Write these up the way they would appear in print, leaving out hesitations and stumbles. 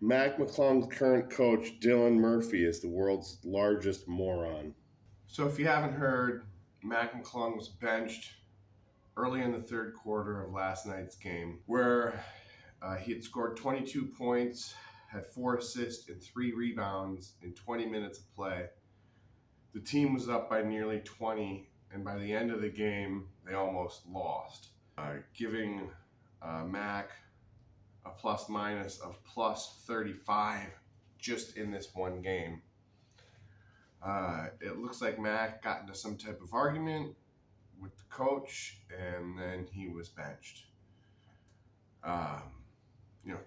Mac McClung's current coach, Dylan Murphy, is the world's largest moron. So if you haven't heard, Mac McClung was benched early in the third quarter of last night's game, where he had scored 22 points, had 4 assists and 3 rebounds in 20 minutes of play. The team was up by nearly 20, and by the end of the game, they almost lost, giving Mac a plus minus of plus 35 just in this one game. It looks like Mac got into some type of argument with the coach, and then he was benched.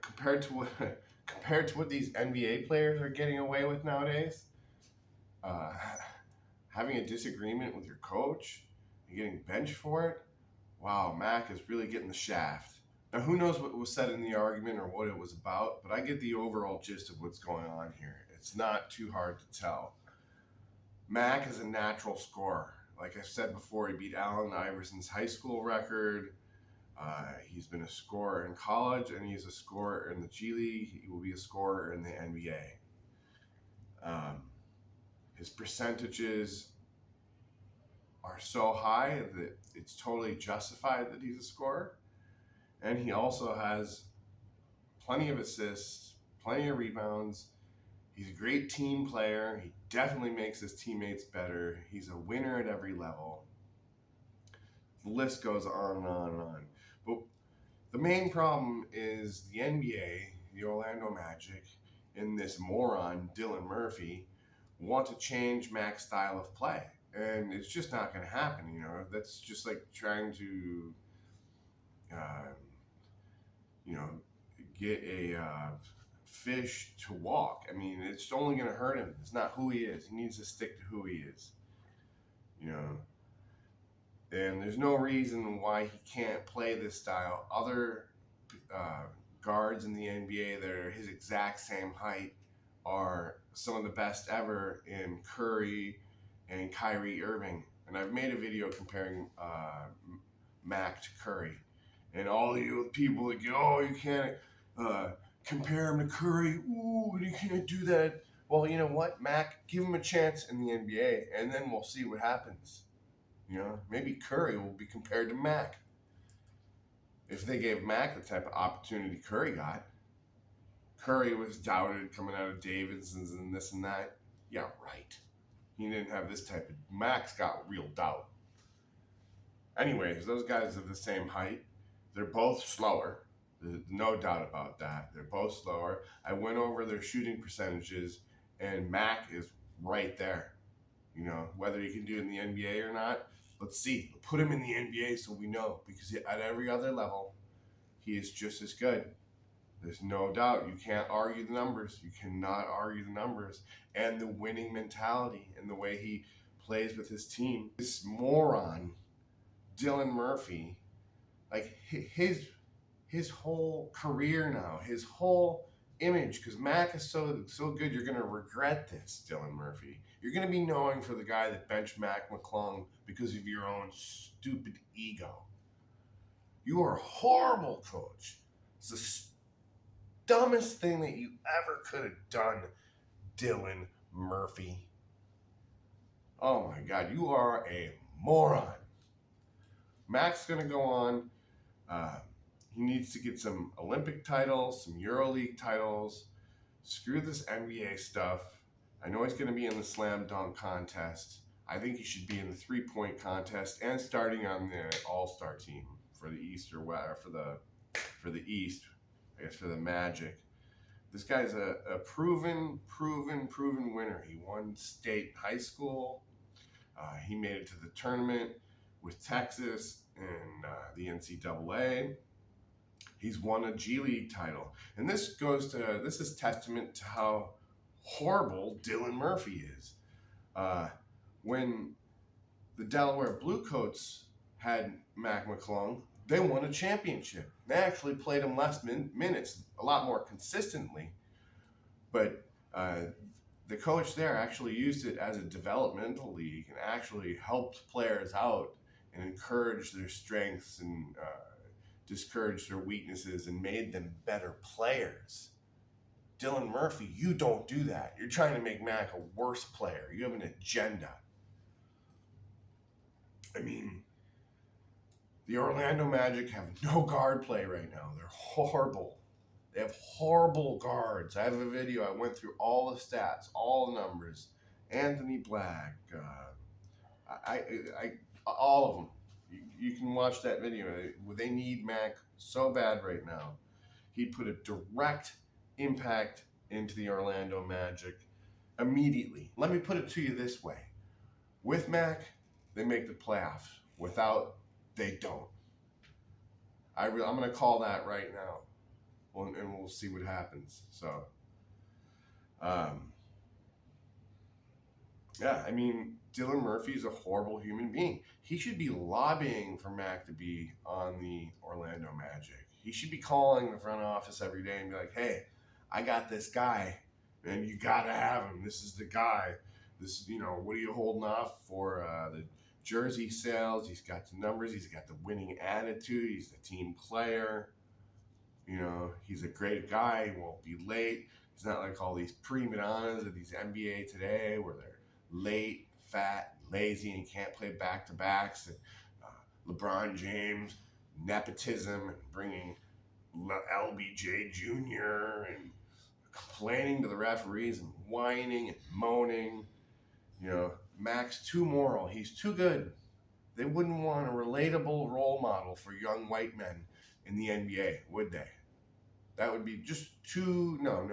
Compared to what these NBA players are getting away with nowadays, having a disagreement with your coach and getting benched for it, wow, Mac is really getting the shaft. Now, who knows what was said in the argument or what it was about, but I get the overall gist of what's going on here. It's not too hard to tell. Mac is a natural scorer. Like I said before, he beat Allen Iverson's high school record. He's been a scorer in college, and he's a scorer in the G League. He will be a scorer in the NBA. His percentages are so high that it's totally justified that he's a scorer. And he also has plenty of assists, plenty of rebounds. He's a great team player. He definitely makes his teammates better. He's a winner at every level. The list goes on and on and on. But the main problem is the NBA, the Orlando Magic, and this moron, Dylan Murphy, want to change Mac's style of play. And it's just not going to happen, That's just like trying to, get a fish to walk. I mean, it's only going to hurt him. It's not who he is. He needs to stick to who he is, And there's no reason why he can't play this style. Other guards in the NBA that are his exact same height are some of the best ever in Curry and Kyrie Irving. And I've made a video comparing Mac to Curry. And all you people that go, you can't compare him to Curry. Ooh, you can't do that. Well, you know what, Mac? Give him a chance in the NBA, and then we'll see what happens. Maybe Curry will be compared to Mac. If they gave Mac the type of opportunity Curry got. Curry was doubted coming out of Davidson's and this and that. Yeah, right. He didn't have this type of... Mac's got real doubt. Anyways, those guys are the same height. They're both slower. There's no doubt about that. They're both slower. I went over their shooting percentages, and Mac is right there. Whether he can do it in the NBA or not, let's see. Put him in the NBA so we know, because at every other level, he is just as good. There's no doubt. You can't argue the numbers. You cannot argue the numbers. And the winning mentality and the way he plays with his team. This moron, Dylan Murphy, like his whole career now, his whole image, because Mac is so good, you're going to regret this, Dylan Murphy. You're going to be knowing for the guy that benched Mac McClung because of your own stupid ego. You are a horrible coach. It's the dumbest thing that you ever could have done, Dylan Murphy. Oh my God, you are a moron. Mac's going to go on. He needs to get some Olympic titles, some EuroLeague titles. Screw this NBA stuff. I know he's going to be in the slam dunk contest. I think he should be in the 3-point contest and starting on the All-Star team for the East or for the East. I guess for the Magic. This guy's a proven winner. He won state high school. He made it to the tournament with Texas and the NCAA. He's won a G League title. And this is testament to how horrible Dylan Murphy is. When the Delaware Bluecoats had Mac McClung, they won a championship. They actually played him less minutes, a lot more consistently. But the coach there actually used it as a developmental league and actually helped players out and encouraged their strengths and discouraged their weaknesses and made them better players. Dylan Murphy, you don't do that. You're trying to make Mac a worse player. You have an agenda. I mean, the Orlando Magic have no guard play right now. They're horrible. They have horrible guards. I have a video. I went through all the stats, all the numbers. Anthony Black, all of them. You can watch that video. They need Mac so bad right now. He'd put a direct impact into the Orlando Magic immediately. Let me put it to you this way. With Mac, they make the playoffs. Without, they don't. I'm going to call that right now. And we'll see what happens. So, yeah, I mean, Dylan Murphy is a horrible human being. He should be lobbying for Mac to be on the Orlando Magic. He should be calling the front office every day and be like, hey, I got this guy, and you got to have him. This is the guy. This, what are you holding off for the jersey sales? He's got the numbers. He's got the winning attitude. He's the team player. He's a great guy. He won't be late. He's not like all these prima donnas of these NBA today where they're late, fat, lazy, and can't play back-to-backs. And LeBron James, nepotism, and bringing LBJ Jr. and complaining to the referees and whining and moaning. Mac's too moral. He's too good. They wouldn't want a relatable role model for young white men in the NBA, would they? That would be just too, no,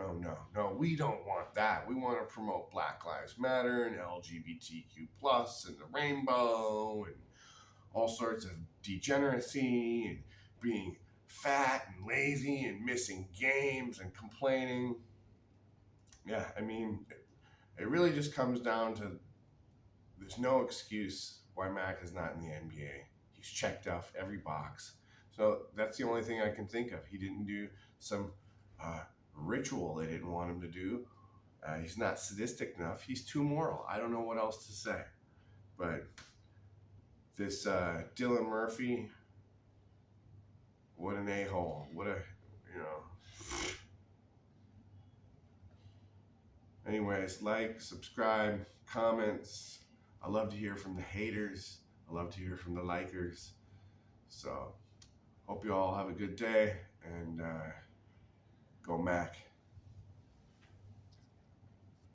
we don't want that. We want to promote Black Lives Matter and LGBTQ plus and the rainbow and all sorts of degeneracy and being fat and lazy and missing games and complaining. Yeah, I mean, it really just comes down to there's no excuse why Mac is not in the NBA. He's checked off every box. So that's the only thing I can think of. He didn't do some ritual they didn't want him to do. He's not sadistic enough. He's too moral. I don't know what else to say. But this Dylan Murphy, what an a-hole. What a, Anyways, like, subscribe, comments. I love to hear from the haters. I love to hear from the likers. So, hope you all have a good day, and go Mac.